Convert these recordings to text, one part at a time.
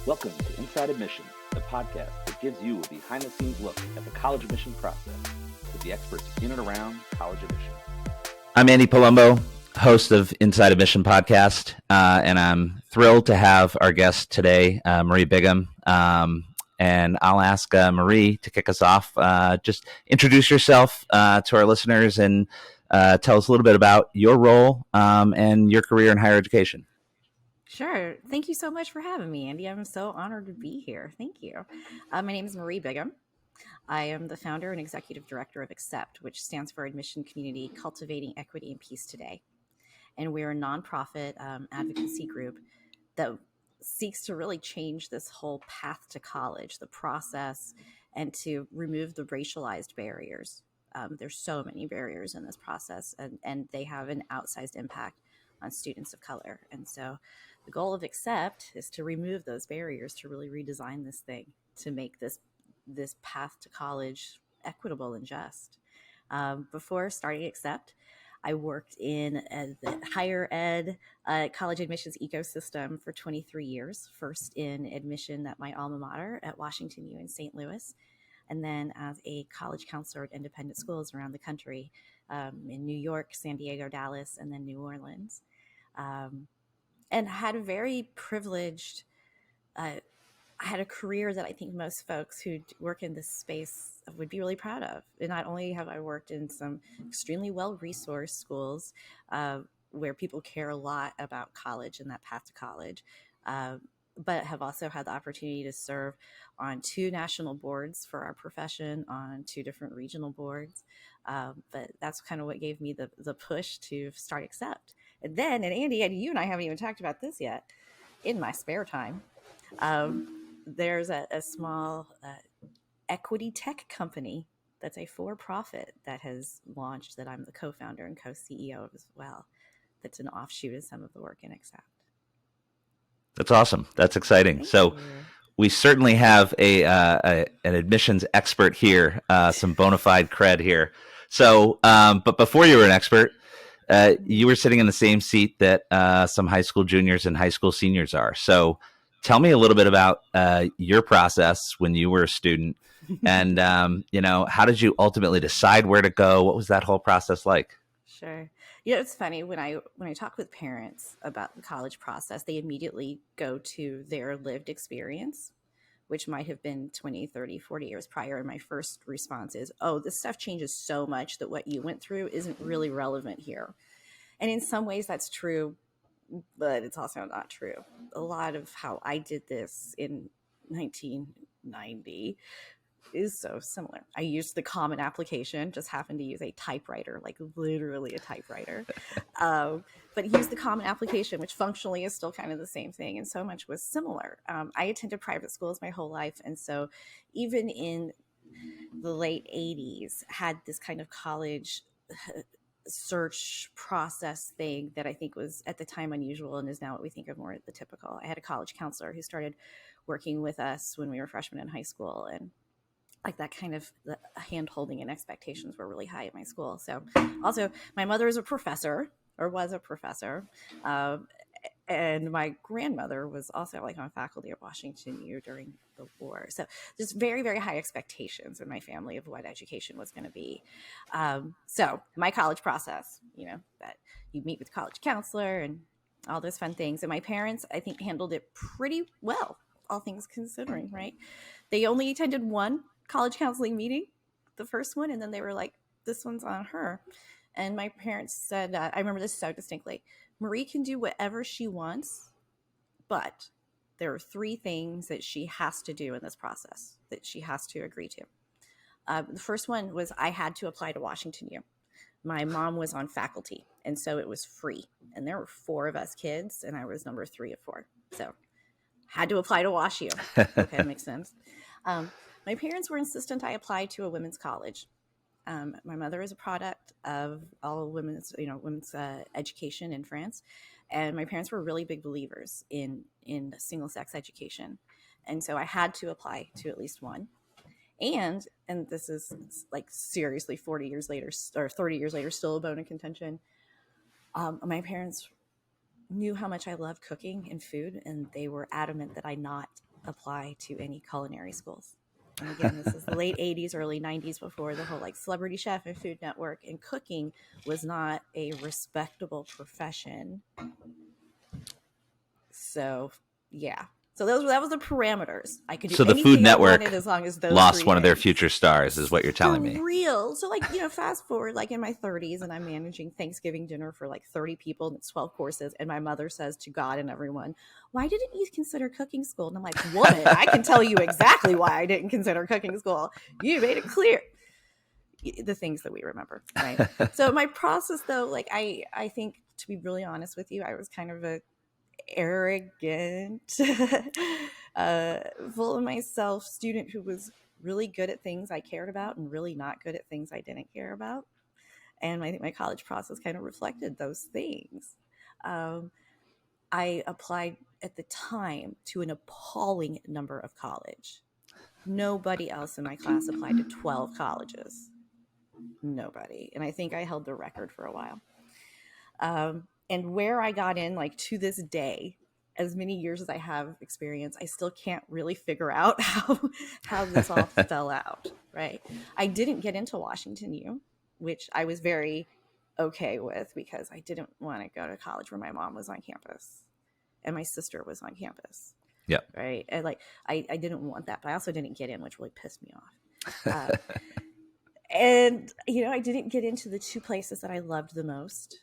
Welcome to Inside Admission, the podcast that gives you a behind-the-scenes look at the college admission process with the experts in and around college admission. I'm Andy Palumbo, host of Inside Admission podcast, and I'm thrilled to have our guest today, Marie Bigham. And I'll ask Marie to kick us off. Just introduce yourself to our listeners and tell us a little bit about your role and your career in higher education. Sure. Thank you so much for having me, Andy. I'm so honored to be here. Thank you. My name is Marie Bigham. I am the founder and executive director of ACCEPT, which stands for Admission Community Cultivating Equity and Peace Today. And we're a nonprofit advocacy group that seeks to really change this whole path to college, the process, and to remove the racialized barriers. There's so many barriers in this process, and they have an outsized impact on students of color. And so the goal of ACCEPT is to remove those barriers, to really redesign this thing, to make this path to college equitable and just. Before starting ACCEPT, I worked in the higher ed college admissions ecosystem for 23 years, first in admission at my alma mater at Washington U in St. Louis, and then as a college counselor at independent schools around the country in New York, San Diego, Dallas, and then New Orleans. And had a very privileged, I had a career that I think most folks who work in this space would be really proud of. And not only have I worked in some extremely well-resourced schools where people care a lot about college and that path to college, but have also had the opportunity to serve on 2 national boards for our profession, on 2 different regional boards. But that's kind of what gave me the push to start ACCEPT. And then, and Andy, you and I haven't even talked about this yet, in my spare time, there's a small equity tech company that's a for-profit that has launched that I'm the co-founder and co-CEO of as well. That's an offshoot of some of the work in ACCEPT. That's awesome. That's exciting. Thank so you. We certainly have an admissions expert here, some bona fide cred here. So, but before you were an expert, you were sitting in the same seat that some high school juniors and high school seniors are. So tell me a little bit about your process when you were a student and, how did you ultimately decide where to go? What was that whole process like? Sure. It's funny when I talk with parents about the college process, they immediately go to their lived experience, which might have been 20, 30, 40 years prior. And my first response is, oh, this stuff changes so much that what you went through isn't really relevant here. And in some ways that's true, but it's also not true. A lot of how I did this in 1990 is so similar. I used the common application, just happened to use a typewriter, like literally a typewriter. But used the common application, which functionally is still kind of the same thing. And so much was similar. I attended private schools my whole life. And so even in the late 80s, had this kind of college search process thing that I think was at the time unusual and is now what we think of more the typical. I had a college counselor who started working with us when we were freshmen in high school, and like that kind of the hand holding and expectations were really high at my school. So also my mother is a professor or was a professor. And my grandmother was also like on faculty at Washington U during the war. So there's very, very high expectations in my family of what education was going to be. So my college process, that you meet with a college counselor and all those fun things. And my parents, I think, handled it pretty well, all things considering, right? They only attended one college counseling meeting, the first one, and then they were like, this one's on her. And my parents said, I remember this so distinctly, Marie can do whatever she wants, but there are 3 things that she has to do in this process that she has to agree to. The first one was I had to apply to Washington U. My mom was on faculty, and so it was free. And there were 4 of us kids, and I was number 3 of 4. So had to apply to Wash U. Okay, makes sense. My parents were insistent I apply to a women's college. My mother is a product of all women's education in France. And my parents were really big believers in single sex education. And so I had to apply to at least one. And this is like seriously 40 years later or 30 years later, still a bone of contention. My parents knew how much I loved cooking and food, and they were adamant that I not apply to any culinary schools. And again, this is the late 80s, early 90s, before the whole like Celebrity Chef and Food Network, and cooking was not a respectable profession. So yeah. So that was the parameters. I could do So the anything Food Network I wanted as long as those lost one of their things. future stars, is what you're telling For me. real. So like, fast forward like in my 30s, and I'm managing Thanksgiving dinner for like 30 people, and it's 12 courses, and my mother says to God and everyone, "Why didn't you consider cooking school?" And I'm like, "Woman, I can tell you exactly why I didn't consider cooking school. You made it clear." The things that we remember, right? So my process though, like I think, to be really honest with you, I was kind of a arrogant, full of myself student who was really good at things I cared about and really not good at things I didn't care about. And I think my college process kind of reflected those things. I applied at the time to an appalling number of college. Nobody else in my class applied to 12 colleges. Nobody. And I think I held the record for a while. And where I got in, like to this day, as many years as I have experience, I still can't really figure out how this all fell out, right? I didn't get into Washington U, which I was very okay with, because I didn't want to go to college where my mom was on campus and my sister was on campus. Yeah. Right. And like, I didn't want that, but I also didn't get in, which really pissed me off. And, I didn't get into the two places that I loved the most.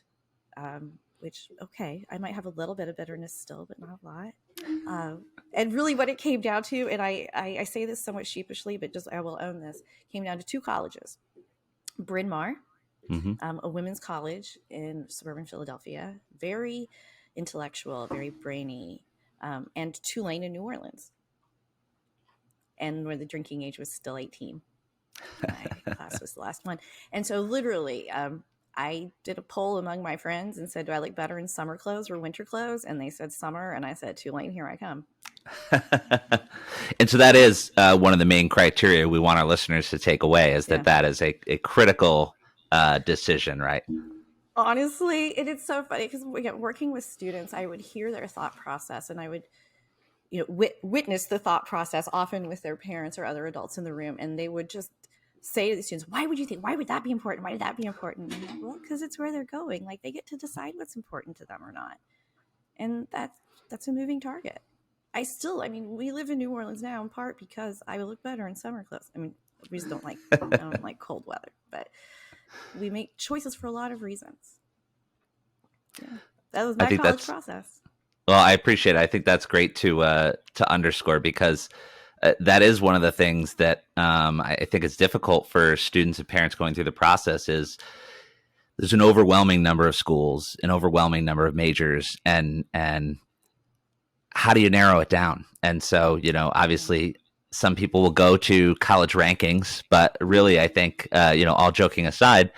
Which, okay, I might have a little bit of bitterness still, but not a lot. And really what it came down to, and I say this somewhat sheepishly, but just I will own this, came down to two colleges. Bryn Mawr, a women's college in suburban Philadelphia, very intellectual, very brainy, and Tulane in New Orleans. And where the drinking age was still 18. My class was the last one. And so literally, I did a poll among my friends and said, do I look better in summer clothes or winter clothes? And they said summer. And I said, Tulane, here I come. And so that is one of the main criteria we want our listeners to take away, is that is a critical decision, right? Honestly, it's so funny because working with students, I would hear their thought process, and I would witness the thought process often with their parents or other adults in the room. And they would just say to the students, why would that be important? Why would that be important? And I'm like, well, because it's where they're going. Like, they get to decide what's important to them or not. And that's a moving target. We live in New Orleans now in part because I look better in summer clothes. I mean, we just don't I don't like cold weather, but we make choices for a lot of reasons. Yeah. That was my college process. Well, I appreciate it. I think that's great to underscore, because that is one of the things that I think is difficult for students and parents going through the process. Is there's an overwhelming number of schools, an overwhelming number of majors, and how do you narrow it down? And so, obviously some people will go to college rankings, but really I think, all joking aside,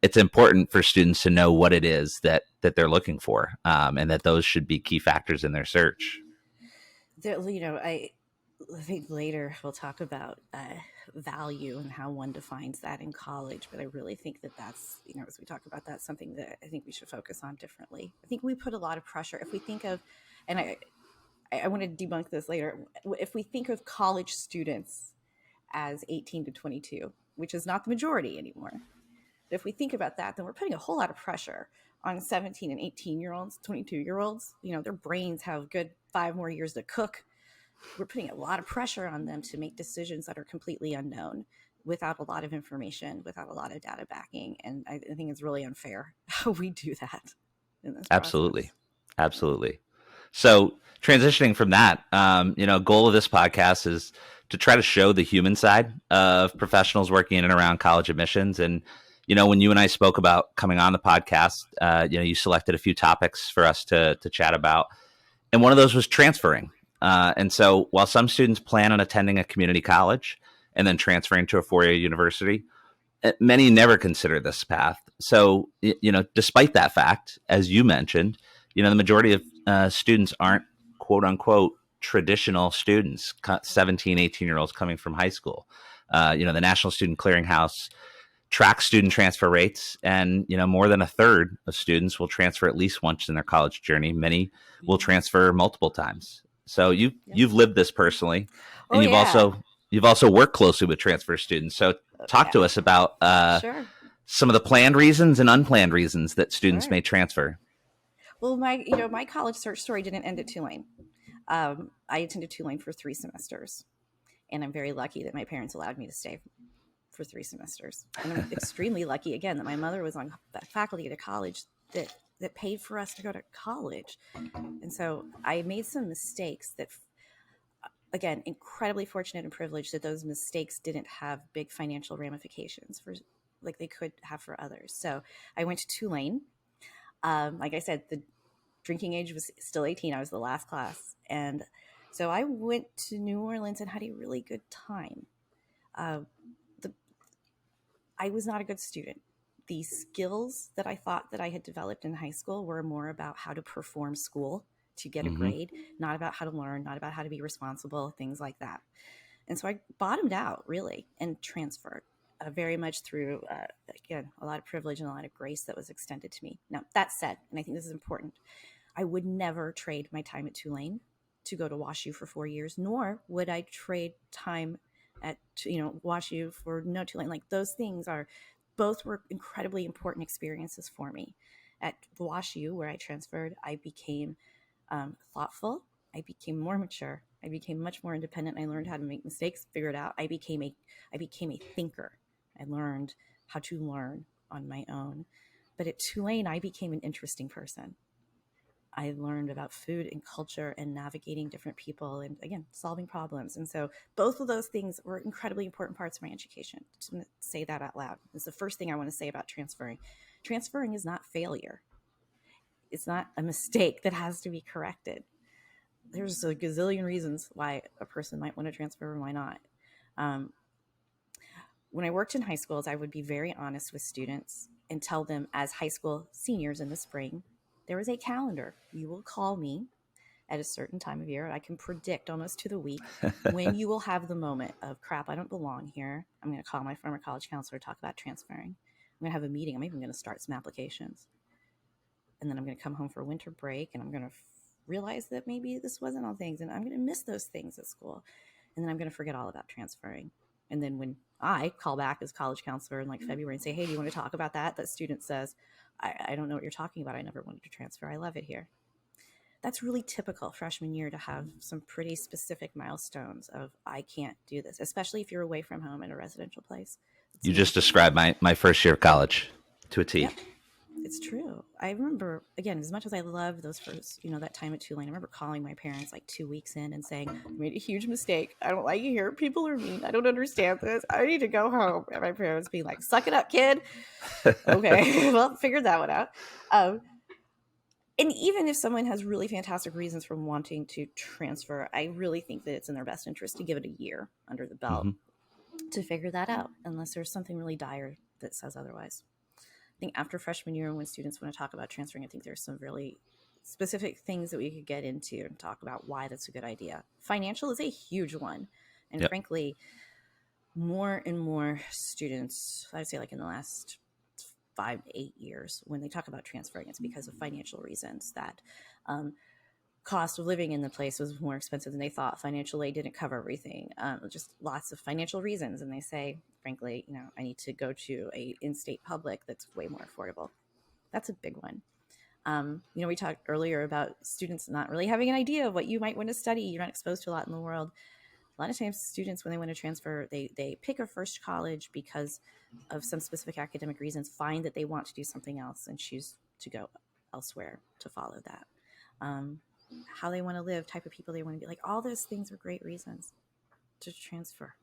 it's important for students to know what it is that they're looking for, and that those should be key factors in their search. I think later we'll talk about value and how one defines that in college. But I really think that's, as we talk about that, something that I think we should focus on differently. I think we put a lot of pressure. If we think of, and I want to debunk this later, if we think of college students as 18 to 22, which is not the majority anymore. But if we think about that, then we're putting a whole lot of pressure on 17 and 18-year-olds, 22-year-olds. Their brains have good 5 more years to cook. We're putting a lot of pressure on them to make decisions that are completely unknown, without a lot of information, without a lot of data backing. And I think it's really unfair how we do that in this Absolutely. process. Absolutely. So transitioning from that, goal of this podcast is to try to show the human side of professionals working in and around college admissions. And, when you and I spoke about coming on the podcast, you selected a few topics for us to chat about. And one of those was transferring. And so while some students plan on attending a community college and then transferring to a 4-year university, many never consider this path. So, despite that fact, as you mentioned, the majority of students aren't quote unquote traditional students, 17, 18-year-olds coming from high school. The National Student Clearinghouse tracks student transfer rates, and, more than a third of students will transfer at least once in their college journey. Many will transfer multiple times. So you've lived this personally, and Oh yeah. you've also worked closely with transfer students. So talk Yeah. to us about Sure. some of the planned reasons and unplanned reasons that students Sure. may transfer. Well, my college search story didn't end at Tulane. I attended Tulane for 3 semesters, and I'm very lucky that my parents allowed me to stay for 3 semesters. And I'm extremely lucky again that my mother was on faculty at a college that paid for us to go to college. And so I made some mistakes that, again, incredibly fortunate and privileged that those mistakes didn't have big financial ramifications for like they could have for others. So I went to Tulane. Like I said, the drinking age was still 18. I was the last class. And so I went to New Orleans and had a really good time. Uh, the I was not a good student. The skills that I thought that I had developed in high school were more about how to perform school to get a Mm-hmm. grade, not about how to learn, not about how to be responsible, things like that. And so I bottomed out really and transferred very much through, again, a lot of privilege and a lot of grace that was extended to me. Now, that said, and I think this is important, I would never trade my time at Tulane to go to WashU for 4 years, nor would I trade time at WashU for no Tulane. Like those things are both were incredibly important experiences for me. At WashU, where I transferred, I became thoughtful. I became more mature. I became much more independent. I learned how to make mistakes, figure it out. I became a thinker. I learned how to learn on my own. But at Tulane, I became an interesting person. I learned about food and culture and navigating different people and, again, solving problems. And so both of those things were incredibly important parts of my education. Just going to say that out loud. It's the first thing I want to say about transferring. Transferring is not failure. It's not a mistake that has to be corrected. There's a gazillion reasons why a person might want to transfer and why not. When I worked in high schools, I would be very honest with students and tell them, as high school seniors in the spring, there is a calendar. You will call me at a certain time of year. I can predict almost to the week when you will have the moment of, crap, I don't belong here. I'm going to call my former college counselor, talk about transferring. I'm going to have a meeting. I'm even going to start some applications. And then I'm going to come home for winter break, and I'm going to realize that maybe this wasn't all things, and I'm going to miss those things at school. And then I'm going to forget all about transferring. And then when I call back as college counselor in like February and say, hey, do you want to talk about that? That student says, I don't know what you're talking about. I never wanted to transfer. I love it here. That's really typical freshman year to have some pretty specific milestones of, I can't do this, especially if you're away from home in a residential place. You just described my first year of college to a T. Yep. It's true. I remember, again, as much as I love those first, that time at Tulane, I remember calling my parents like 2 weeks in and saying, I made a huge mistake. I don't like it here. People are mean. I don't understand this. I need to go home. And my parents being like, suck it up, kid. Okay. Well, figured that one out. And even if someone has really fantastic reasons for wanting to transfer, I really think that it's in their best interest to give it a year under the belt to figure that out, unless there's something really dire that says otherwise. I think after freshman year, when students want to talk about transferring, I think there's some really specific things that we could get into and talk about why that's a good idea. Financial is a huge one. And frankly, more and more students, I would say like in the last 5 to 8 years, when they talk about transferring, it's because of financial reasons, that cost of living in the place was more expensive than they thought. Financial aid didn't cover everything. Just lots of financial reasons. And they say, frankly, I need to go to a in-state public that's way more affordable. That's a big one. We talked earlier about students not really having an idea of what you might want to study. You're not exposed to a lot in the world. A lot of times students, when they want to transfer, they pick a first college because of some specific academic reasons, find that they want to do something else and choose to go elsewhere to follow that. How they want to live, type of people they want to be, like, all those things are great reasons to transfer.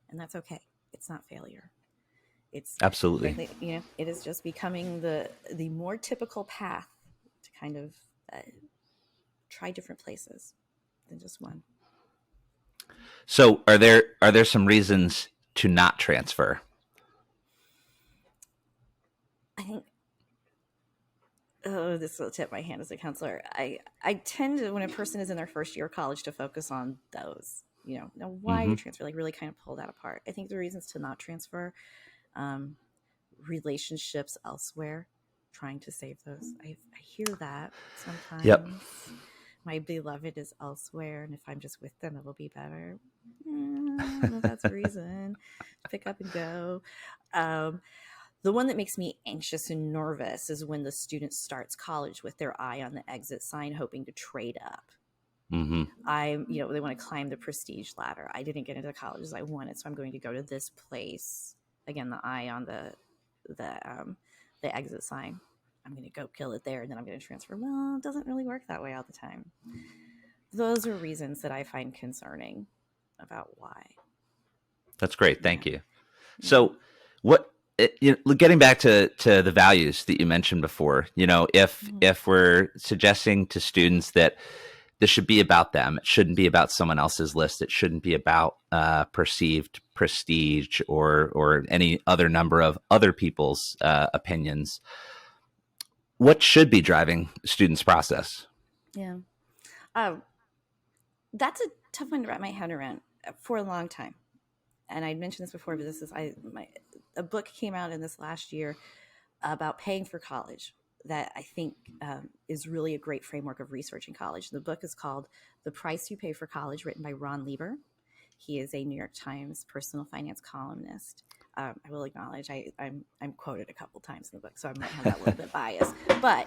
And that's okay. It's not failure. It's absolutely, frankly, it is just becoming the more typical path to kind of try different places than just one. So are there some reasons to not transfer? I think, this will tip my hand as a counselor. I tend to, when a person is in their first year of college, to focus on those, now why you transfer, like really kind of pull that apart. I think the reasons to not transfer, relationships elsewhere, trying to save those. I hear that sometimes. Yep. my beloved is elsewhere, and if I'm just with them, it'll be better. I don't know if that's a reason to pick up and go. Um, the one that makes me anxious and nervous is when the student starts college with their eye on the exit sign, hoping to trade up. Mm-hmm. They want to climb the prestige ladder. I didn't get into the colleges I wanted, so I'm going to go to this place. Again, the eye on the exit sign. I'm going to go kill it there, and then I'm going to transfer. Well, it doesn't really work that way all the time. Those are reasons that I find concerning about why. That's great. Thank you. So getting back to the values that you mentioned before, if we're suggesting to students that this should be about them, it shouldn't be about someone else's list. It shouldn't be about perceived prestige or any other number of other people's opinions. What should be driving students' process? Yeah. That's a tough one to wrap my head around for a long time. And I mentioned this before, but a book came out in this last year about paying for college that I think is really a great framework of researching college. The book is called The Price You Pay for College, written by Ron Lieber. He is a New York Times personal finance columnist. I will acknowledge I'm quoted a couple times in the book, so I might have that little bit bias. But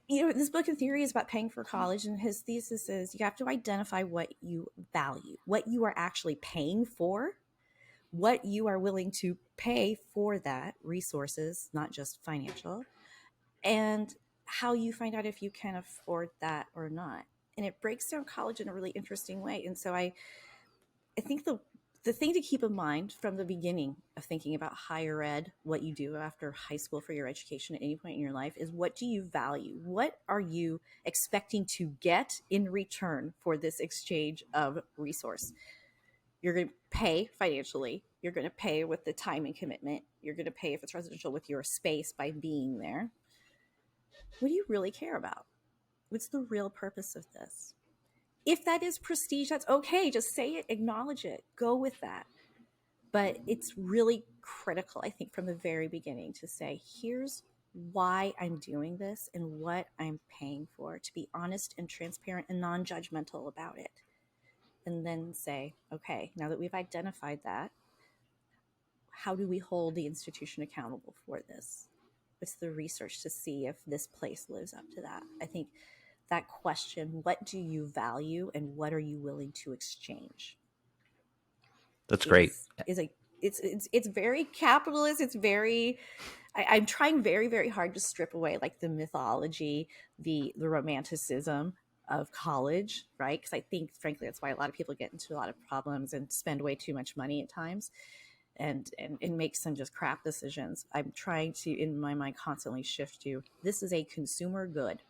this book in theory is about paying for college, and his thesis is you have to identify what you value, what you are actually paying for, what you are willing to pay for that, resources, not just financial, and how you find out if you can afford that or not. And it breaks down college in a really interesting way. And so I think the thing to keep in mind from the beginning of thinking about higher ed, what you do after high school for your education at any point in your life, is what do you value? What are you expecting to get in return for this exchange of resource? You're going to pay financially. You're going to pay with the time and commitment. You're going to pay, if it's residential, with your space by being there. What do you really care about? What's the real purpose of this? If that is prestige, that's okay. Just say it, acknowledge it, go with that. But it's really critical, I think, from the very beginning to say, here's why I'm doing this and what I'm paying for, to be honest and transparent and non-judgmental about it. And then say, okay, now that we've identified that, how do we hold the institution accountable for this? What's the research to see if this place lives up to that? I think that question, what do you value and what are you willing to exchange? That's great. It's very capitalist. It's very, I'm trying very, very hard to strip away like the mythology, the romanticism of college, right? Because I think, frankly, that's why a lot of people get into a lot of problems and spend way too much money at times and make some just crap decisions. I'm trying to, in my mind, constantly shift to, this is a consumer good.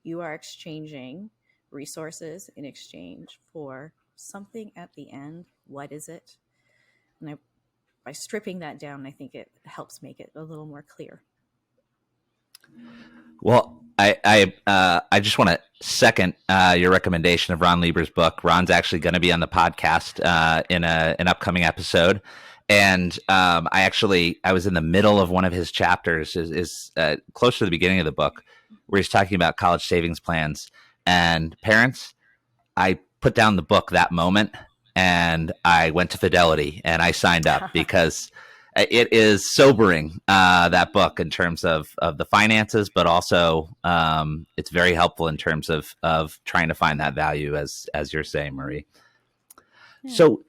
You are exchanging resources in exchange for something at the end. What is it? And by stripping that down, I think it helps make it a little more clear. Well, I just want to second your recommendation of Ron Lieber's book. Ron's actually going to be on the podcast in an upcoming episode. And I was in the middle of one of his chapters, is close to the beginning of the book, where he's talking about college savings plans. And parents, I put down the book that moment and I went to Fidelity and I signed up because it is sobering, that book, in terms of the finances, but also it's very helpful in terms of trying to find that value, as you're saying, Marie. Yeah. So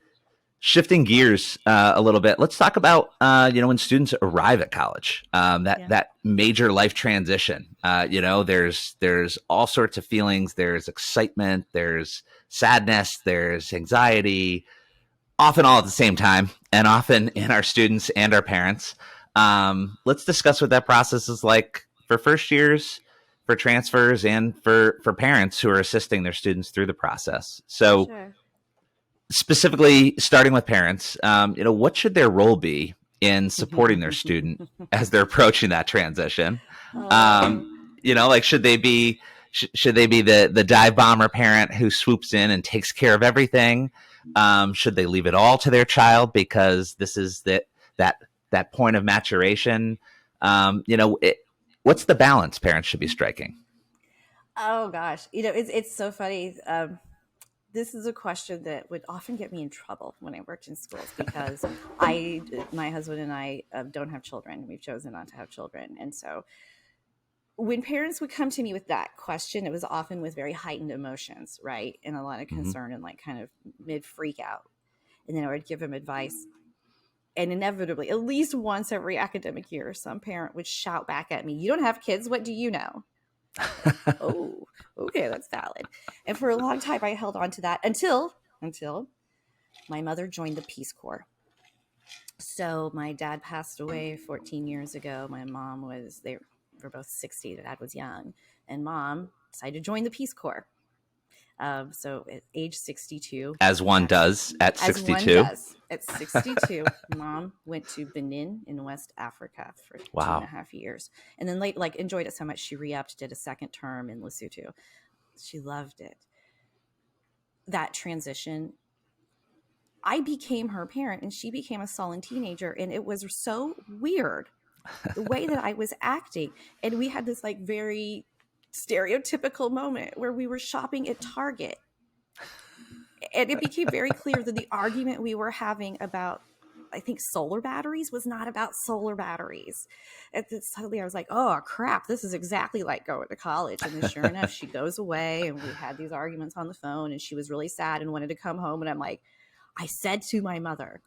shifting gears a little bit, let's talk about when students arrive at college, that major life transition. There's all sorts of feelings. There's excitement. There's sadness. There's anxiety. Often all at the same time, and often in our students and our parents. Let's discuss what that process is like for first years, for transfers, and for parents who are assisting their students through the process. So. Sure. Specifically, starting with parents, what should their role be in supporting their student as they're approaching that transition? Should they be the dive bomber parent who swoops in and takes care of everything? Should they leave it all to their child because this is that point of maturation? What's the balance parents should be striking? Oh gosh, it's so funny. This is a question that would often get me in trouble when I worked in schools because my husband and I don't have children. We've chosen not to have children, and so when parents would come to me with that question, it was often with very heightened emotions, right, and a lot of Mm-hmm. concern and like kind of mid freak out, and then I would give them advice. And inevitably, at least once every academic year, some parent would shout back at me, "You don't have kids. What do you know?" Like, oh, okay, that's valid. And for a long time, I held on to that until my mother joined the Peace Corps. So my dad passed away 14 years ago. My mom they were both 60. Dad was young, and mom decided to join the Peace Corps. So at age 62, As one does at as one 62. does at 62, mom went to Benin in West Africa for two and a Wow. half years, and then like enjoyed it so much she re-upped, did a second term in Lesotho. She loved it. That transition, I became her parent and she became a sullen teenager, and it was so weird the way that I was acting. And we had this like very stereotypical moment where we were shopping at Target, and it became very clear that the argument we were having about, I think, solar batteries was not about solar batteries. And then suddenly I was like, oh crap, this is exactly like going to college. And then sure enough, she goes away and we had these arguments on the phone, and she was really sad and wanted to come home. And I'm like, I said to my mother,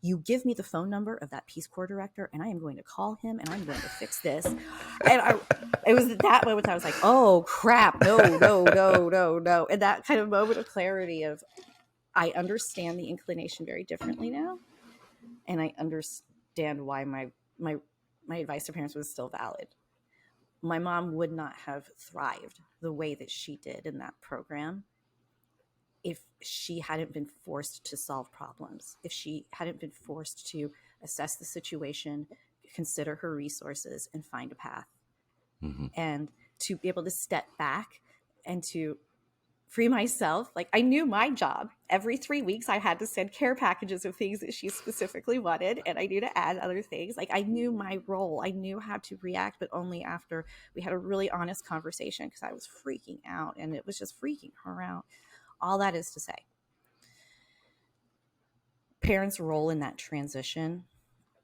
you give me the phone number of that Peace Corps director and I am going to call him and I'm going to fix this. And it was at that moment I was like, oh crap, no. And that kind of moment of clarity of, I understand the inclination very differently now. And I understand why my advice to parents was still valid. My mom would not have thrived the way that she did in that program if she hadn't been forced to solve problems, if she hadn't been forced to assess the situation, consider her resources, and find a path. Mm-hmm. And to be able to step back and to free myself. Like, I knew my job. Every 3 weeks, I had to send care packages of things that she specifically wanted, and I knew to add other things. Like, I knew my role. I knew how to react, but only after we had a really honest conversation, because I was freaking out, and it was just freaking her out. All that is to say, parents' role in that transition,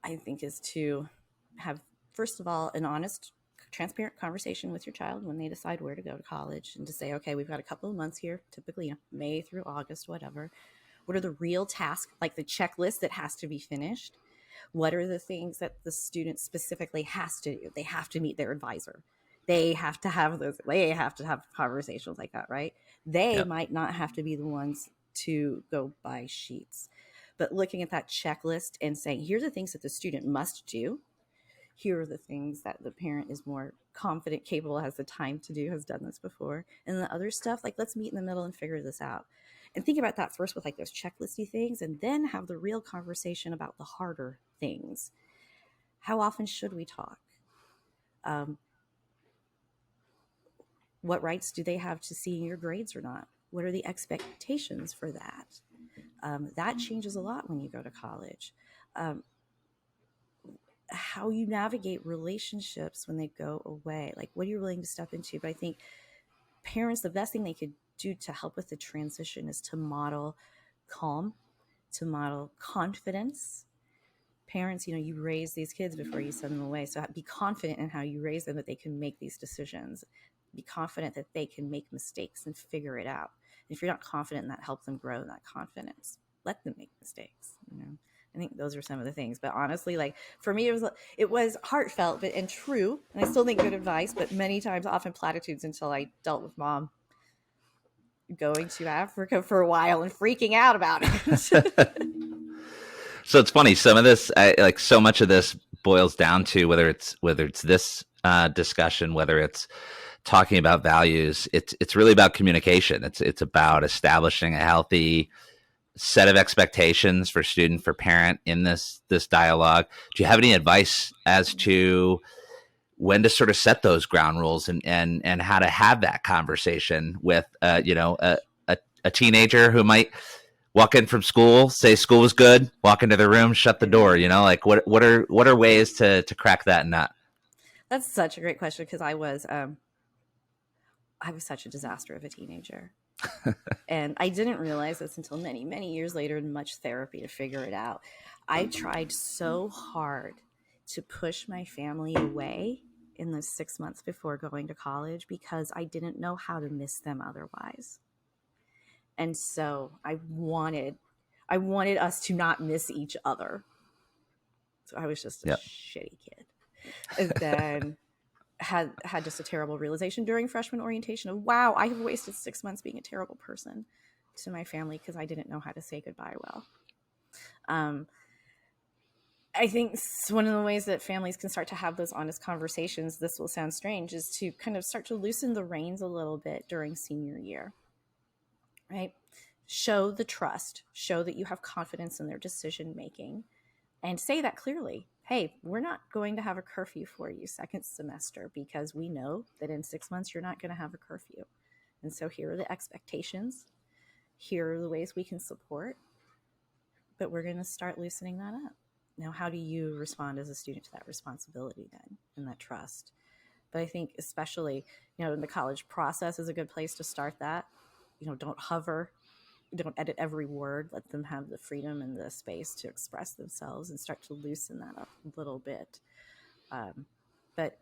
I think, is to have, first of all, an honest, transparent conversation with your child when they decide where to go to college, and to say, okay, we've got a couple of months here, typically May through August, whatever. What are the real tasks, like the checklist that has to be finished? What are the things that the student specifically has to do? They have to meet their advisor. They have to have conversations like that, right? They Yep. might not have to be the ones to go buy sheets, but looking at that checklist and saying, here are the things that the student must do. Here are the things that the parent is more confident, capable, has the time to do, has done this before. And the other stuff, like, let's meet in the middle and figure this out. And think about that first with like those checklisty things, and then have the real conversation about the harder things. How often should we talk? What rights do they have to seeing your grades or not? What are the expectations for that? That changes a lot when you go to college. How you navigate relationships when they go away, like what are you willing to step into? But I think parents, the best thing they could do to help with the transition is to model calm, to model confidence. Parents, you raise these kids before you send them away, so be confident in how you raise them, that they can make these decisions. Be confident that they can make mistakes and figure it out. And if you're not confident in that, help them grow in that confidence. Let them make mistakes. I think those are some of the things. But honestly, like, for me, it was heartfelt and true, and I still think good advice, but many times often platitudes, until I dealt with mom going to Africa for a while and freaking out about it. So it's funny. Some of this, like so much of this, boils down to whether it's this discussion, whether it's talking about values. It's really about communication. It's about establishing a healthy set of expectations for student, for parent in this dialogue. Do you have any advice as to when to sort of set those ground rules, and how to have that conversation with a teenager who might walk in from school, say school was good, walk into the room, shut the door, like what are ways to crack that nut? That's such a great question, because I was I was such a disaster of a teenager. And I didn't realize this until many, many years later in much therapy to figure it out. I tried so hard to push my family away in those 6 months before going to college because I didn't know how to miss them otherwise. And so I wanted us to not miss each other. So I was just a Yep. shitty kid. And then had just a terrible realization during freshman orientation of, wow, I have wasted 6 months being a terrible person to my family because I didn't know how to say goodbye well. I think one of the ways that families can start to have those honest conversations, this will sound strange, is to kind of start to loosen the reins a little bit during senior year, right? Show the trust, show that you have confidence in their decision making, and say that clearly. Hey, we're not going to have a curfew for you second semester because we know that in 6 months you're not going to have a curfew. And so here are the expectations. Here are the ways we can support, but we're going to start loosening that up. Now, how do you respond as a student to that responsibility then and that trust? But I think especially, in the college process is a good place to start that. Don't hover. Don't edit every word. Let them have the freedom and the space to express themselves and start to loosen that up a little bit. But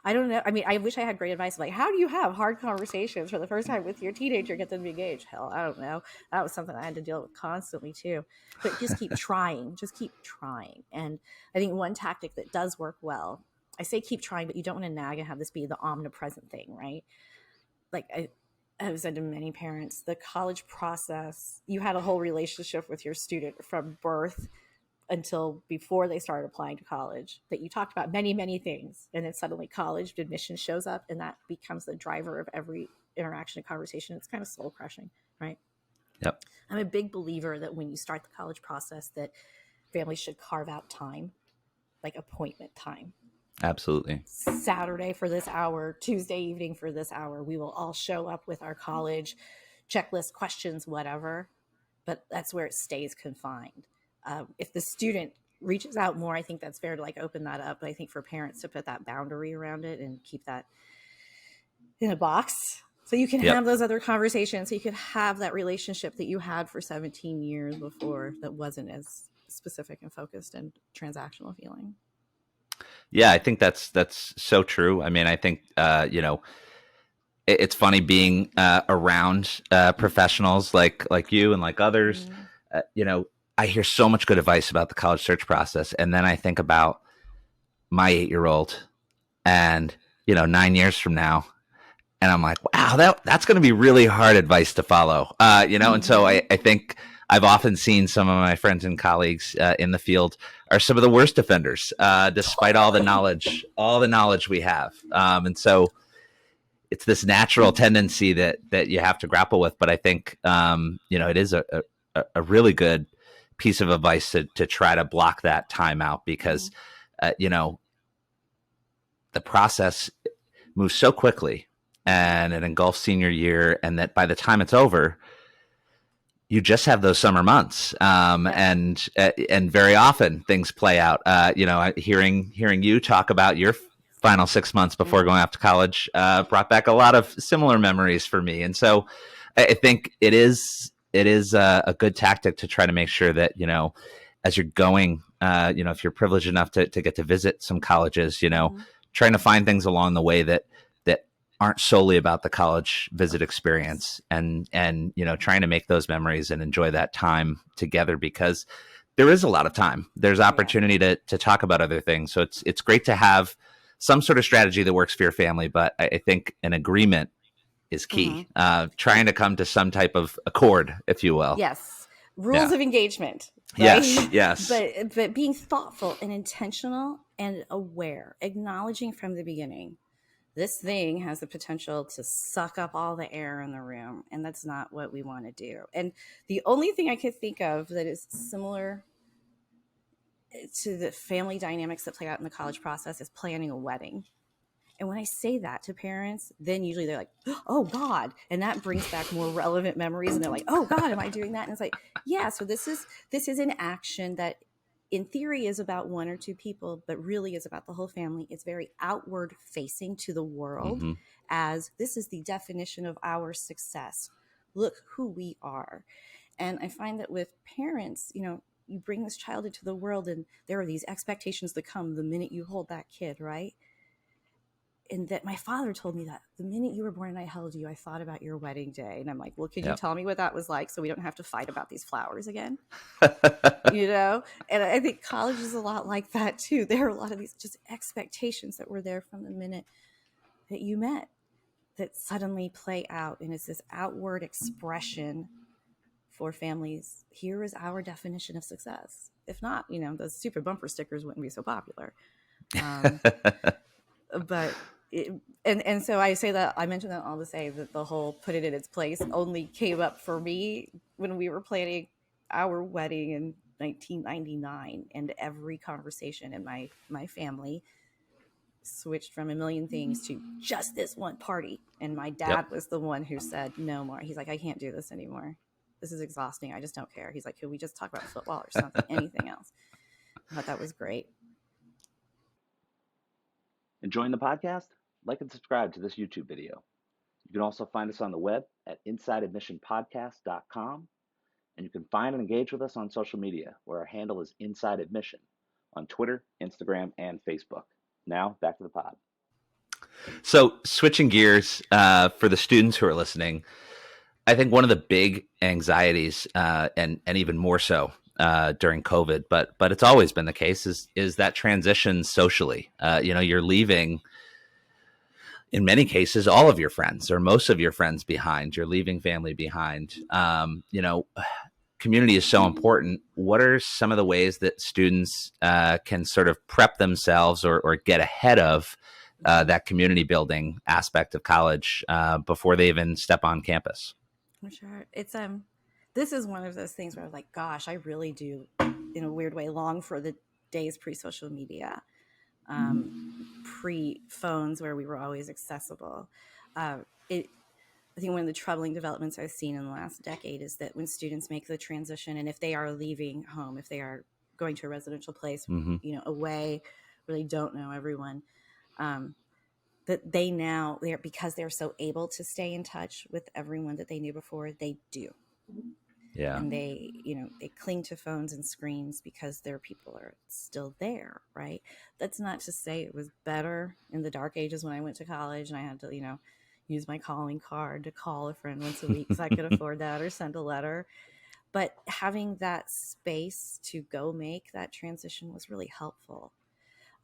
I don't know. I mean, I wish I had great advice. Like, how do you have hard conversations for the first time with your teenager, get them to engage? Hell, I don't know. That was something I had to deal with constantly too. But just keep trying. Just keep trying. And I think one tactic that does work well, I say keep trying, but you don't want to nag and have this be the omnipresent thing, right? Like I've said to many parents, the college process, you had a whole relationship with your student from birth until before they started applying to college, that you talked about many, many things. And then suddenly college admission shows up and that becomes the driver of every interaction and conversation. It's kind of soul crushing, right? Yep. I'm a big believer that when you start the college process, that families should carve out time, like appointment time. Absolutely. Saturday for this hour, Tuesday evening for this hour, we will all show up with our college checklist, questions, whatever. But that's where it stays confined. If the student reaches out more, I think that's fair to open that up. But I think for parents to put that boundary around it and keep that in a box so you can have those other conversations, so you could have that relationship that you had for 17 years before that wasn't as specific and focused and transactional feeling. Yeah, I think that's so true. I mean, I think, it's funny being around professionals like you and like others. I hear so much good advice about the college search process. And then I think about my 8-year-old and, 9 years from now. And I'm like, wow, that's going to be really hard advice to follow. And so I think I've often seen some of my friends and colleagues in the field are some of the worst offenders, despite all the knowledge we have. And so it's this natural tendency that you have to grapple with. But I think, it is a really good piece of advice to try to block that time out because, the process moves so quickly and it engulfs senior year. And that by the time it's over, you just have those summer months. And very often things play out, hearing you talk about your final 6 months before going off to college, brought back a lot of similar memories for me. And so I think it is a good tactic to try to make sure that, as you're going, if you're privileged enough to get to visit some colleges, trying to find things along the way that aren't solely about the college visit experience and trying to make those memories and enjoy that time together because there is a lot of time. There's opportunity to talk about other things. So it's great to have some sort of strategy that works for your family, but I think an agreement is key. Trying to come to some type of accord, if you will. Yes. Rules of engagement. Right? Yes. But being thoughtful and intentional and aware, acknowledging from the beginning, this thing has the potential to suck up all the air in the room, and that's not what we want to do. And the only thing I could think of that is similar to the family dynamics that play out in the college process is planning a wedding. And when I say that to parents, then usually they're like, oh God. And that brings back more relevant memories. And they're like, oh God, am I doing that? And it's like, yeah, so this is an action that in theory is about one or two people, but really is about the whole family. It's very outward facing to the world, Mm-hmm. as this is the definition of our success. Look who we are. And I find that with parents, you bring this child into the world and there are these expectations that come the minute you hold that kid, right? And that my father told me that the minute you were born and I held you, I thought about your wedding day. And I'm like, well, could you Yep. tell me what that was like so we don't have to fight about these flowers again? And I think college is a lot like that too. There are a lot of these just expectations that were there from the minute that you met that suddenly play out. And it's this outward expression for families. Here is our definition of success. If not, those stupid bumper stickers wouldn't be so popular. But and so I say that, I mentioned that all to say that the whole put it in its place only came up for me when we were planning our wedding in 1999, and every conversation in my family switched from a million things to just this one party. And my dad Yep. was the one who said no more. He's like, I can't do this anymore. This is exhausting. I just don't care. He's like, could we just talk about football or something, anything else? I thought that was great. Enjoying the podcast? Like and subscribe to this YouTube video. You can also find us on the web at insideadmissionpodcast.com, and you can find and engage with us on social media, where our handle is Inside Admission on Twitter, Instagram, and Facebook. Now, back to the pod. So switching gears for the students who are listening, I think one of the big anxieties, and even more so during COVID, but it's always been the case, is that transition socially. You're leaving, in many cases, all of your friends or most of your friends behind. You're leaving family behind. Community is so important. What are some of the ways that students can sort of prep themselves or get ahead of that community building aspect of college before they even step on campus? Sure. It's this is one of those things where I was like, gosh, I really do, in a weird way, long for the days pre-social media, pre-phones, where we were always accessible. I think one of the troubling developments I've seen in the last decade is that when students make the transition, and if they are leaving home, if they are going to a residential place, away, where they don't know everyone, that they now, because they're so able to stay in touch with everyone that they knew before, they do. Yeah. And they cling to phones and screens because their people are still there, right? That's not to say it was better in the dark ages when I went to college and I had to, use my calling card to call a friend once a week because I could afford that, or send a letter. But having that space to go make that transition was really helpful.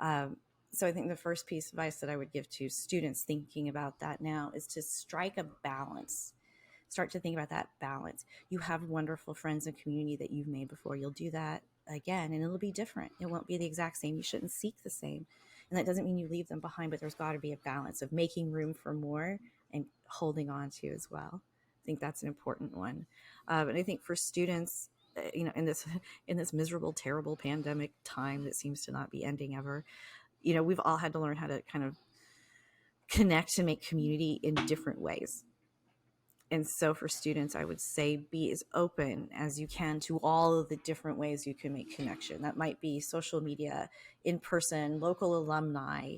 So I think the first piece of advice that I would give to students thinking about that now is to strike a balance. Start to think about that balance. You have wonderful friends and community that you've made before. You'll do that again, and it'll be different. It won't be the exact same. You shouldn't seek the same. And that doesn't mean you leave them behind, but there's got to be a balance of making room for more and holding on to as well. I think that's an important one. And I think for students, in this miserable, terrible pandemic time that seems to not be ending ever, we've all had to learn how to kind of connect and make community in different ways. And so for students, I would say be as open as you can to all of the different ways you can make connection. That might be social media, in person, local alumni.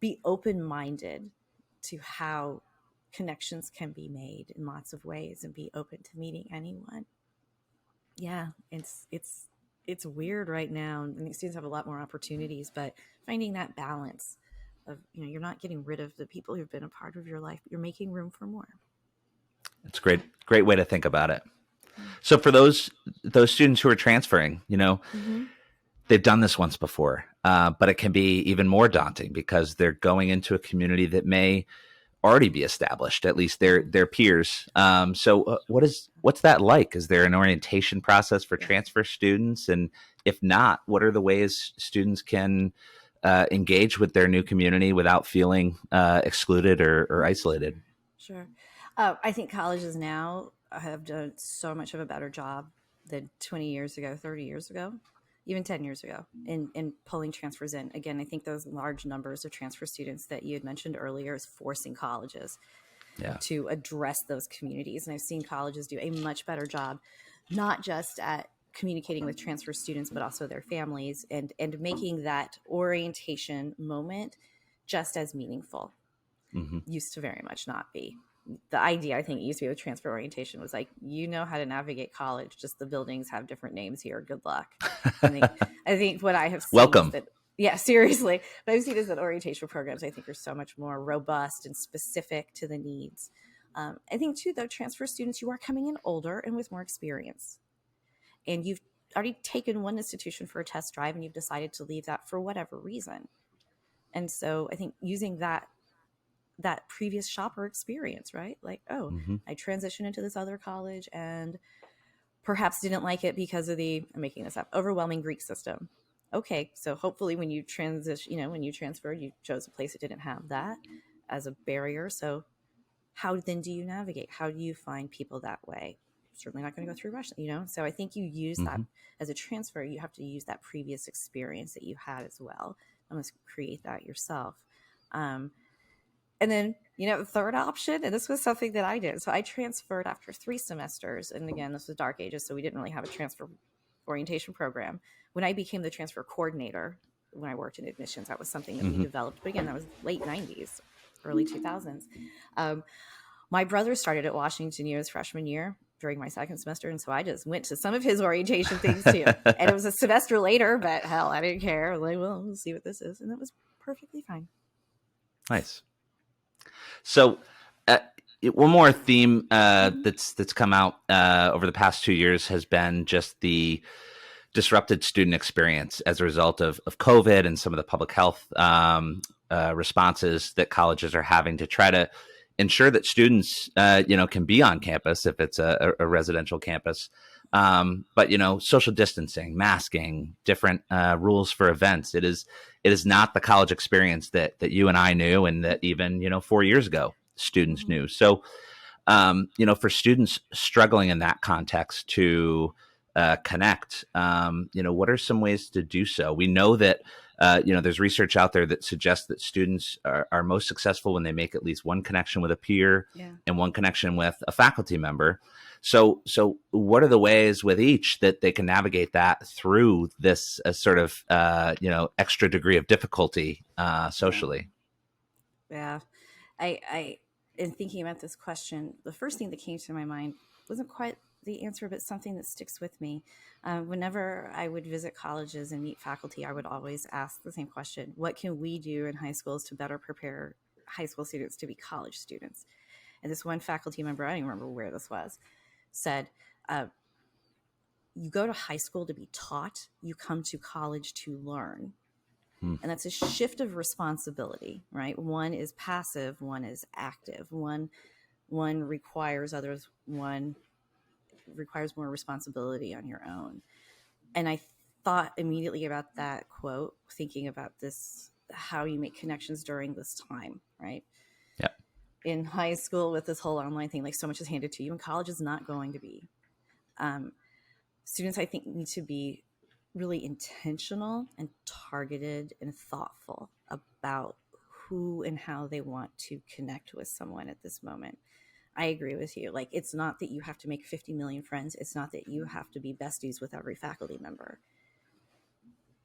Be open-minded to how connections can be made in lots of ways, and be open to meeting anyone. Yeah, it's weird right now. I think students have a lot more opportunities, but finding that balance of, you're not getting rid of the people who've been a part of your life, but you're making room for more. It's a great way to think about it. So for those students who are transferring, they've done this once before, but it can be even more daunting because they're going into a community that may already be established, at least their peers. So what's that like? Is there an orientation process for transfer students? And if not, what are the ways students can engage with their new community without feeling excluded or isolated? Sure. I think colleges now have done so much of a better job than 20 years ago, 30 years ago, even 10 years ago in pulling transfers in. Again, I think those large numbers of transfer students that you had mentioned earlier is forcing colleges to address those communities. And I've seen colleges do a much better job, not just at communicating with transfer students, but also their families, and making that orientation moment just as meaningful. Used to very much not be. The idea, I think, used to be with transfer orientation was like, you know how to navigate college, just the buildings have different names here. Good luck. I think what I have seen Welcome. is that, yeah, seriously. What I've seen is that orientation programs, I think, are so much more robust and specific to the needs. I think, too, though, transfer students, you are coming in older and with more experience. And you've already taken one institution for a test drive and you've decided to leave that for whatever reason. And so I think using that previous shopper experience, right? Like, oh, I transitioned into this other college and perhaps didn't like it because of I'm making this up, overwhelming Greek system. Okay, so hopefully when you transition, when you transferred, you chose a place that didn't have that as a barrier. So how then do you navigate? How do you find people that way? Certainly not going to go through Russian, So I think you use that as a transfer. You have to use that previous experience that you had as well. You must create that yourself. And then, the third option, and this was something that I did. So I transferred after 3 semesters. And again, this was dark ages, so we didn't really have a transfer orientation program. When I became the transfer coordinator, when I worked in admissions, that was something that we developed. But again, that was late 90s, early 2000s. My brother started at Washington U his freshman year during my second semester. And so I just went to some of his orientation things too. And it was a semester later, but hell, I didn't care. I was like, well, we'll see what this is. And it was perfectly fine. Nice. So one more theme that's come out over the past 2 years has been just the disrupted student experience as a result of COVID and some of the public health responses that colleges are having to try to ensure that students, can be on campus if it's a residential campus. But, social distancing, masking, different rules for events. It is not the college experience that you and I knew and that even, 4 years ago, students knew. So, for students struggling in that context to connect, what are some ways to do so? We know that, there's research out there that suggests that students are most successful when they make at least one connection with a peer and one connection with a faculty member. So what are the ways with each that they can navigate that through this sort of, extra degree of difficulty socially? Yeah. I in thinking about this question, the first thing that came to my mind wasn't quite the answer, but something that sticks with me. Whenever I would visit colleges and meet faculty, I would always ask the same question: what can we do in high schools to better prepare high school students to be college students? And this one faculty member, I don't even remember where this was, said, you go to high school to be taught, you come to college to learn. And that's a shift of responsibility, right? One is passive, one is active. One requires others, one requires more responsibility on your own. And I thought immediately about that quote, thinking about this, how you make connections during this time, right? Yeah. In high school with this whole online thing, like so much is handed to you, and college is not going to be. Students, I think, need to be really intentional and targeted and thoughtful about who and how they want to connect with someone at this moment. I agree with you. Like, it's not that you have to make 50 million friends. It's not that you have to be besties with every faculty member.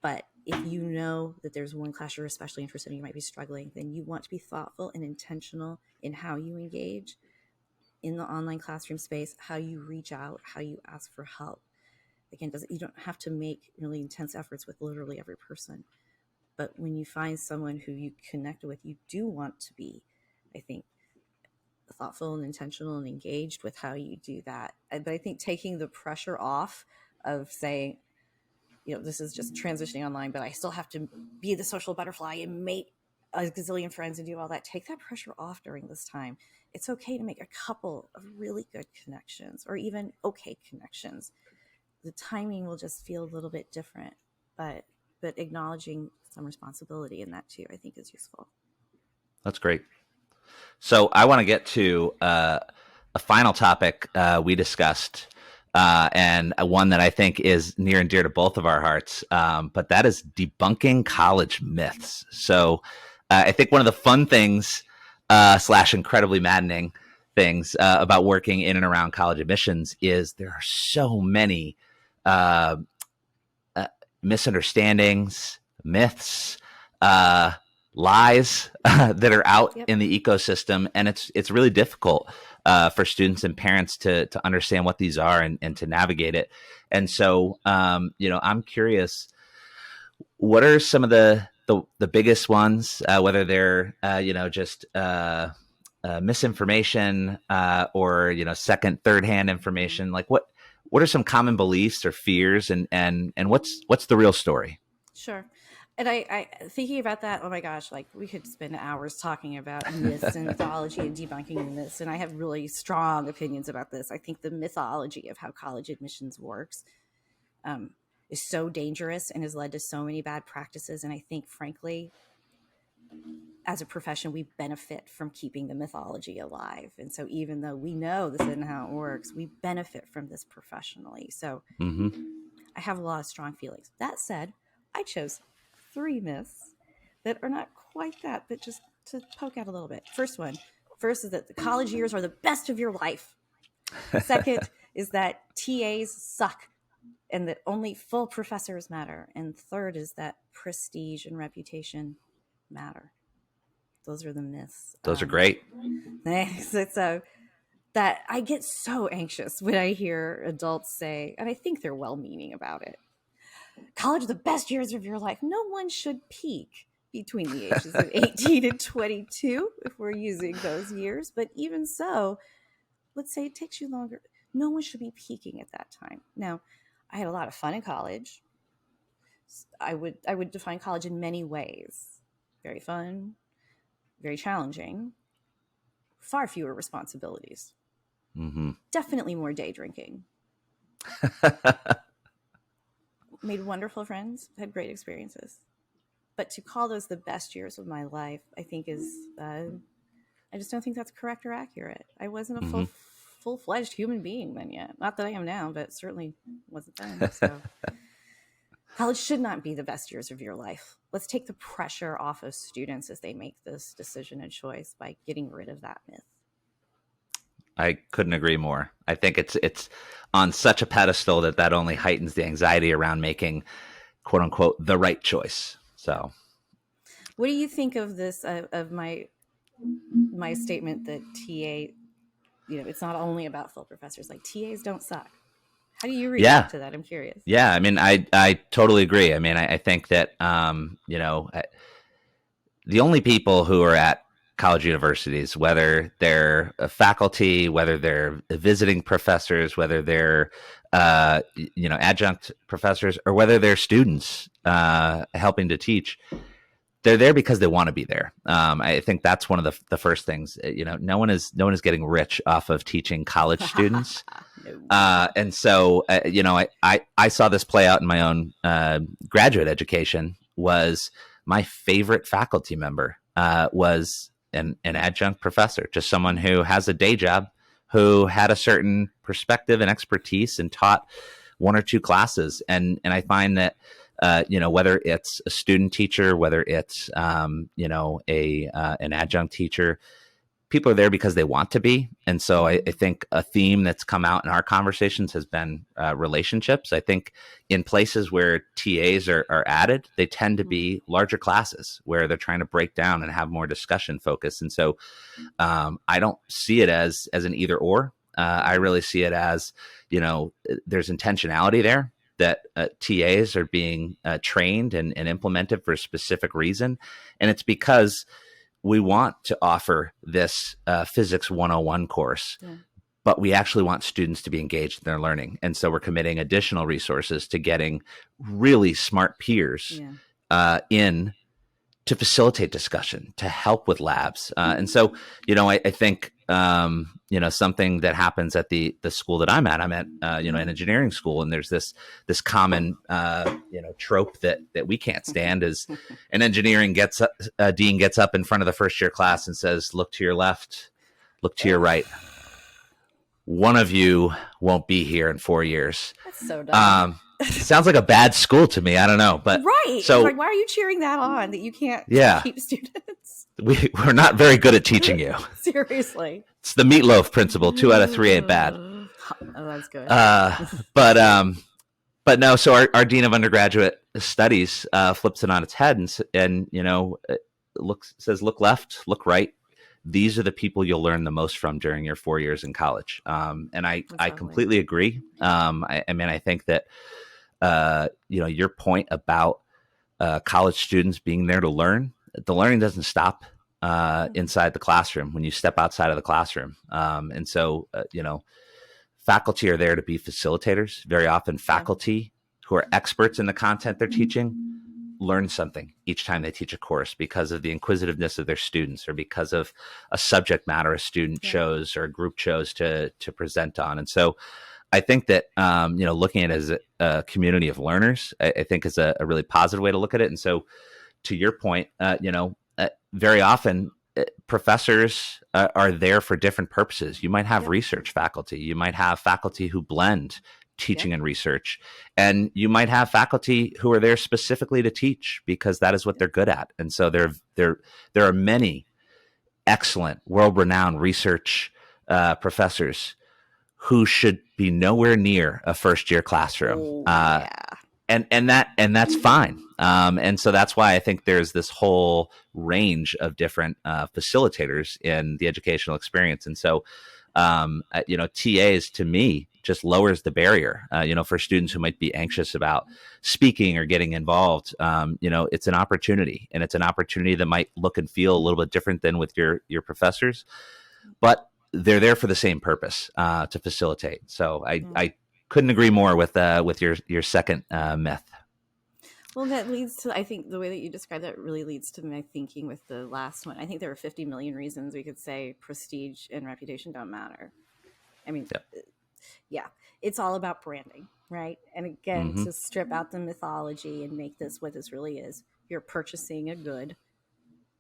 But if you know that there's one class you're especially interested in, you might be struggling, then you want to be thoughtful and intentional in how you engage in the online classroom space, how you reach out, how you ask for help. Again, you don't have to make really intense efforts with literally every person. But when you find someone who you connect with, you do want to be, I think, thoughtful and intentional and engaged with how you do that. But I think taking the pressure off of saying, this is just transitioning online, but I still have to be the social butterfly and make a gazillion friends and do all that. Take that pressure off during this time. It's okay to make a couple of really good connections or even okay connections. The timing will just feel a little bit different, but acknowledging some responsibility in that too, I think, is useful. That's great. So I want to get to a final topic we discussed, and one that I think is near and dear to both of our hearts, but that is debunking college myths. So I think one of the fun things / incredibly maddening things about working in and around college admissions is there are so many uh, misunderstandings, myths, uh, lies that are out Yep. in the ecosystem, and it's really difficult for students and parents to understand what these are and to navigate it. And so, I'm curious, what are some of the biggest ones, whether they're just misinformation or second, third hand information? Like what are some common beliefs or fears, and what's the real story? Sure. And I thinking about that, oh my gosh, like we could spend hours talking about myths and mythology and debunking the myths. And I have really strong opinions about this. I think the mythology of how college admissions works is so dangerous and has led to so many bad practices. And I think, frankly, as a profession, we benefit from keeping the mythology alive. And so even though we know this isn't how it works, we benefit from this professionally. So Mm-hmm. I have a lot of strong feelings. That said, I chose 3 myths that are not quite that, but just to poke out a little bit. First is that the college years are the best of your life. Second is that TAs suck and that only full professors matter. And third is that prestige and reputation matter. Those are the myths. Those are great. Thanks. So that I get so anxious when I hear adults say, and I think they're well-meaning about it, college are the best years of your life. No one should peak between the ages of 18 and 22 if we're using those years. But even so, let's say it takes you longer. No one should be peaking at that time. Now, I had a lot of fun in college. I would define college in many ways. Very fun, very challenging, far fewer responsibilities. Mm-hmm. Definitely more day drinking. Made wonderful friends, had great experiences. But to call those the best years of my life, I think is, I just don't think that's correct or accurate. I wasn't a full-fledged human being then yet. Not that I am now, but certainly wasn't then. So college should not be the best years of your life. Let's take the pressure off of students as they make this decision and choice by getting rid of that myth. I couldn't agree more. I think it's on such a pedestal that only heightens the anxiety around making, quote unquote, the right choice. So, what do you think of this? Of my statement that TA, it's not only about full professors. Like TAs don't suck. How do you react to that? I'm curious. Yeah, I mean, I totally agree. I mean, I think that the only people who are at college universities, whether they're faculty, whether they're visiting professors, whether they're adjunct professors, or whether they're students helping to teach, they're there because they want to be there. I think that's one of the first things. No one is getting rich off of teaching college students. And so I saw this play out in my own graduate education. Was my favorite faculty member was an adjunct professor, just someone who has a day job, who had a certain perspective and expertise and taught 1 or 2 classes. And I find that, whether it's a student teacher, whether it's, an adjunct teacher, people are there because they want to be. And so I think a theme that's come out in our conversations has been relationships. I think in places where TAs are added, they tend to be larger classes where they're trying to break down and have more discussion focus. And so I don't see it as an either or. I really see it as, there's intentionality there, that TAs are being trained and implemented for a specific reason. And it's because we want to offer this Physics 101 course, but we actually want students to be engaged in their learning. And so we're committing additional resources to getting really smart peers in to facilitate discussion, to help with labs. And so, I think, something that happens at the school that I'm at an engineering school, and there's this common, trope that we can't stand is an engineering dean gets up in front of the first year class and says, look to your left, look to your right. One of you won't be here in 4 years. That's so dumb. Sounds like a bad school to me. I don't know, but right. So like, why are you cheering that on? That you can't keep students? We're not very good at teaching you. Seriously, it's the meatloaf principle. 2 out of 3 ain't bad. Oh, that's good. But but no, so our dean of undergraduate studies flips it on its head and says, look left, look right. These are the people you'll learn the most from during your 4 years in college. And I completely agree. I think that, your point about college students being there to learn, the learning doesn't stop inside the classroom when you step outside of the classroom. And so, faculty are there to be facilitators. Very often faculty who are experts in the content they're teaching learn something each time they teach a course because of the inquisitiveness of their students or because of a subject matter a student chose or a group chose to present on. And so I think that, looking at it as a community of learners, I think is a really positive way to look at it. And so to your point, very often professors are there for different purposes. You might have research faculty. You might have faculty who blend teaching and research, and you might have faculty who are there specifically to teach because that is what they're good at. And so there are many excellent, world-renowned research professors who should be nowhere near a first-year classroom. And that's fine. And so that's why I think there's this whole range of different facilitators in the educational experience. And so, TAs to me just lowers the barrier, for students who might be anxious about speaking or getting involved. It's an opportunity, and it's an opportunity that might look and feel a little bit different than with your professors, but they're there for the same purpose, to facilitate. So I couldn't agree more with your second myth. Well, that leads to, I think the way that you described that really leads to my thinking with the last one. I think there are 50 million reasons we could say prestige and reputation don't matter. I mean, it's all about branding, right? And again, to strip out the mythology and make this what this really is, you're purchasing a good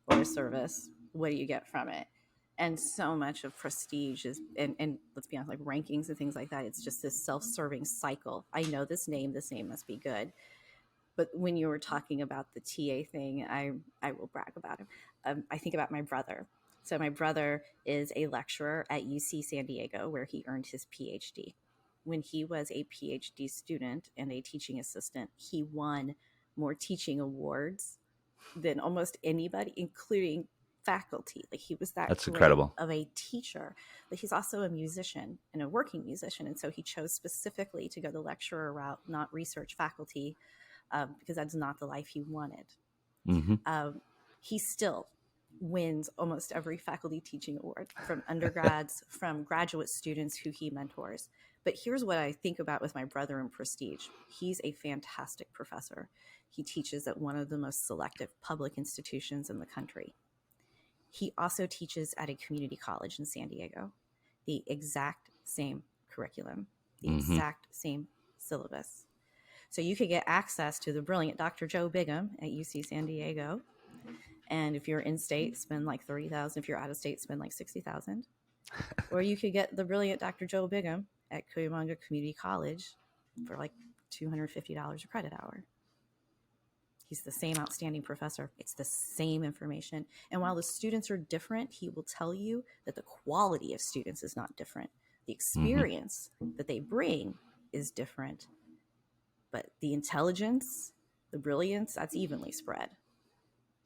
or a service. What do you get from it? And so much of prestige is, and let's be honest, like rankings and things like that, it's just this self-serving cycle. I know this name must be good. But when you were talking about the TA thing, I will brag about him. I think about my brother. So my brother is a lecturer at UC San Diego, where he earned his PhD. When he was a PhD student and a teaching assistant, he won more teaching awards than almost anybody, including faculty. Like, he was that's incredible of a teacher, but he's also a musician and a working musician. And so he chose specifically to go the lecturer route, not research faculty, because that's not the life he wanted. He still wins almost every faculty teaching award from undergrads, from graduate students who he mentors. But here's what I think about with my brother in prestige. He's a fantastic professor. He teaches at one of the most selective public institutions in the country. He also teaches at a community college in San Diego, the exact same curriculum, the exact same syllabus. So you could get access to the brilliant Dr. Joe Bigham at UC San Diego. And if you're in state, spend like $30,000. If you're out of state, spend like $60,000. Or you could get the brilliant Dr. Joe Bigham at Cuyamonga Community College for like $250 a credit hour. He's the same outstanding professor. It's the same information. And while the students are different, he will tell you that the quality of students is not different. The experience that they bring is different. But the intelligence, the brilliance, that's evenly spread.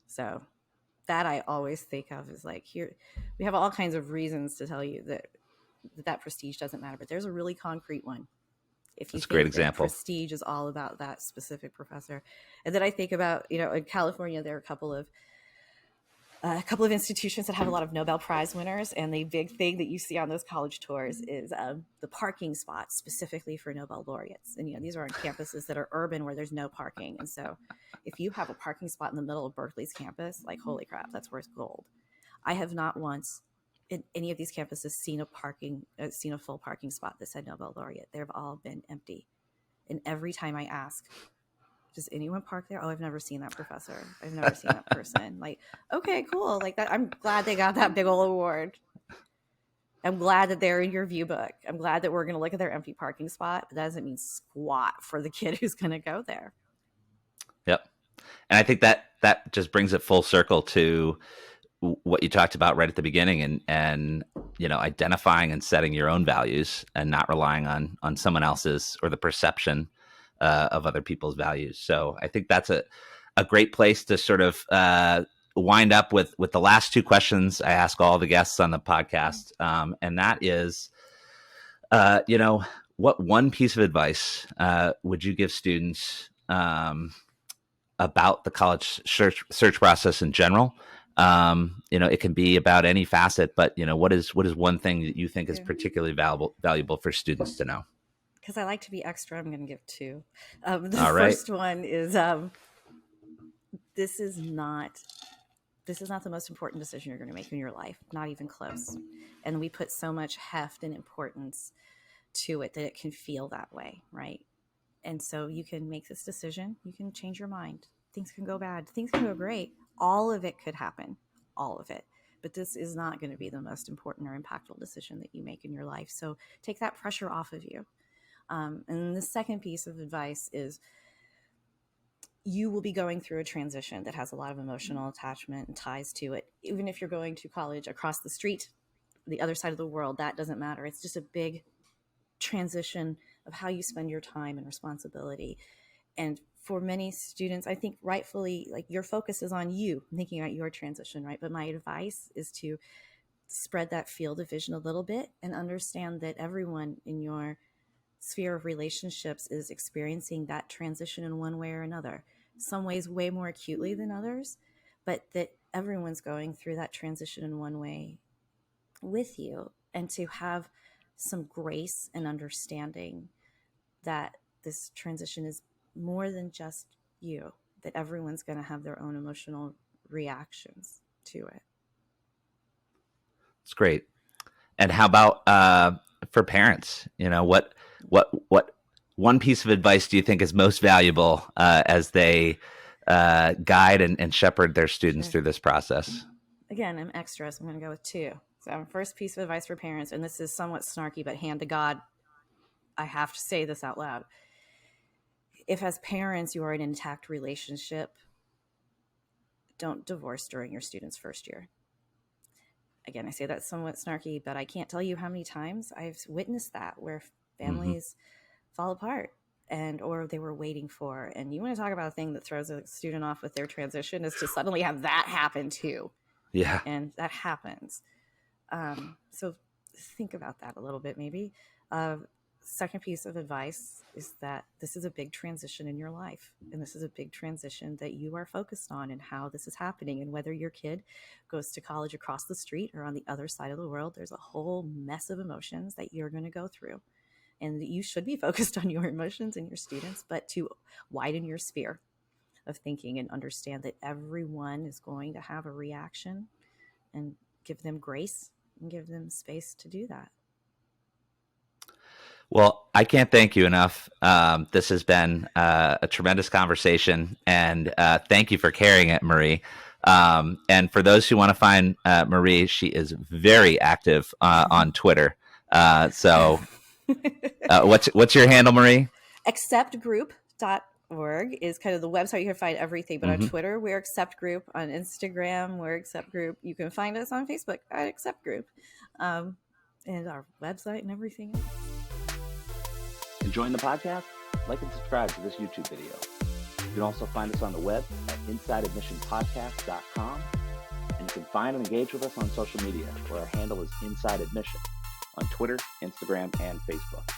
So that I always think of as like, here, we have all kinds of reasons to tell you that prestige doesn't matter, but there's a really concrete one. If you That's a great example. Prestige is all about that specific professor. And then I think about, in California, there are a couple of institutions that have a lot of Nobel Prize winners. And the big thing that you see on those college tours is the parking spots specifically for Nobel laureates. And, these are on campuses that are urban where there's no parking. And so if you have a parking spot in the middle of Berkeley's campus, like, holy crap, that's worth gold. I have not once in any of these campuses seen a full parking spot that said Nobel laureate. They've all been empty. And every time I ask, does anyone park there? Oh, I've never seen that professor. I've never seen that person. Like, okay, cool. Like that. I'm glad they got that big old award. I'm glad that they're in your view book. I'm glad that we're going to look at their empty parking spot. But that doesn't mean squat for the kid who's going to go there. Yep. And I think that just brings it full circle to what you talked about right at the beginning, and identifying and setting your own values and not relying on someone else's or the perception other people's values. So I think that's a great place to sort of wind up with the last two questions I ask all the guests on the podcast, and that is, what one piece of advice would you give students about the college search process in general? It can be about any facet, but what is one thing that you think is particularly valuable for students to know? Because I like to be extra, I'm going to give two. All right. First one is this is not the most important decision you're going to make in your life, not even close. And we put so much heft and importance to it that it can feel that way, right? And so you can make this decision, you can change your mind. Things can go bad, things can go great. All of it could happen, all of it. But this is not going to be the most important or impactful decision that you make in your life. So take that pressure off of you. And the second piece of advice is, you will be going through a transition that has a lot of emotional attachment and ties to it. Even if you're going to college across the street, the other side of the world, that doesn't matter. It's just a big transition of how you spend your time and responsibility. And for many students, I think rightfully, like, your focus is on you, thinking about your transition, right? But my advice is to spread that field of vision a little bit and understand that everyone in your sphere of relationships is experiencing that transition in one way or another. Some ways way more acutely than others, but that everyone's going through that transition in one way with you. And to have some grace and understanding that this transition is more than just you, that everyone's going to have their own emotional reactions to it. It's great. And how about for parents? What one piece of advice do you think is most valuable as they guide and shepherd their students through this process? Again, I'm extra, so I'm going to go with two. So first piece of advice for parents, and this is somewhat snarky, but hand to God, I have to say this out loud. If as parents you are in an intact relationship, don't divorce during your student's first year. Again, I say that somewhat snarky, but I can't tell you how many times I've witnessed that, where families fall apart or they were waiting for. And you want to talk about a thing that throws a student off with their transition, is to suddenly have that happen too. Yeah. And that happens. So think about that a little bit, maybe. Second piece of advice is that this is a big transition in your life. And this is a big transition that you are focused on, and how this is happening. And whether your kid goes to college across the street or on the other side of the world, there's a whole mess of emotions that you're going to go through. And you should be focused on your emotions and your students, but to widen your sphere of thinking and understand that everyone is going to have a reaction, and give them grace and give them space to do that. Well, I can't thank you enough. This has been a tremendous conversation, and thank you for carrying it, Marie. And for those who want to find Marie, she is very active on Twitter. So what's your handle, Marie? Acceptgroup.org is kind of the website you can find everything. But on Twitter, we're Accept Group. On Instagram, we're Accept Group. You can find us on Facebook at Accept Group, and our website and everything else. Enjoying the podcast? Like and subscribe to this YouTube video. You can also find us on the web at InsideAdmissionPodcast.com, and you can find and engage with us on social media, where our handle is Inside Admission, on Twitter, Instagram, and Facebook.